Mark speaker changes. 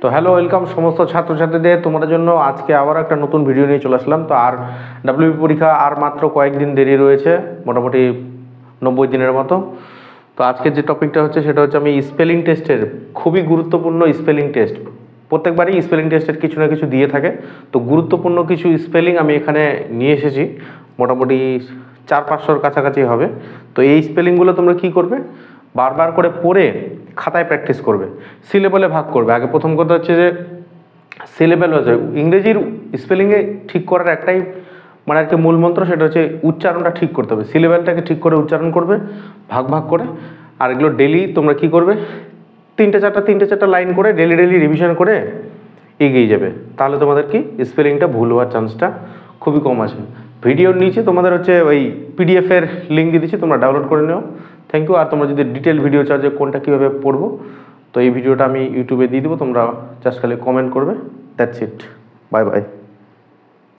Speaker 1: তো hello, welcome সমস্ত ছাত্রছাত্রীদের। তোমাদের জন্য আজকে আবার একটা নতুন ভিডিও নিয়ে চলে আসলাম। তো আর ডাব্লিউবি পরীক্ষা আর মাত্র কয়েকদিন দেরি রয়েছে, মোটামুটি 90 দিনের মতো। তো আজকে যে টপিকটা হচ্ছে সেটা হচ্ছে আমি স্পেলিং টেস্টের খুবই গুরুত্বপূর্ণ স্পেলিং টেস্ট। প্রত্যেকবারই স্পেলিং টেস্টের কিছু না কিছু দিয়ে থাকে, তো গুরুত্বপূর্ণ কিছু স্পেলিং আমি এখানে নিয়ে এসেছি, মোটামুটি 400-500-র কাছাকাছি হবে। তো এই স্পেলিংগুলো তোমরা কি করবে, বারবার করে পড়ে খাতায় প্র্যাকটিস করবে, সি লেভেলে ভাগ করবে। আগে প্রথম কথা হচ্ছে যে সি লেভেল হচ্ছে ইংরেজির স্পেলিংয়ে ঠিক করার একটাই মানে আর কি মূল মন্ত্র, সেটা হচ্ছে উচ্চারণটা ঠিক করতে হবে। সি লেভেলটাকে ঠিক করে উচ্চারণ করবে ভাগ ভাগ করে। আর এগুলো ডেলি তোমরা কি করবে, তিনটে চারটা লাইন করে ডেলি রিভিশন করে এগিয়ে যাবে। তাহলে তোমাদের কি স্পেলিংটা ভুল হওয়ার চান্সটা খুবই কম আছে। ভিডিওর নিচে তোমাদের হচ্ছে ওই পিডিএফের লিঙ্ক দিয়ে দিচ্ছি, তোমরা ডাউনলোড করে নিও। Thank you. আর তোমরা যদি ডিটেল ভিডিও চাও যে কোনটা কীভাবে পড়বো, তো এই ভিডিওটা আমি ইউটিউবে দিয়ে দেবো, তোমরা জাস্ট খালি কমেন্ট করবে। That's it, bye bye.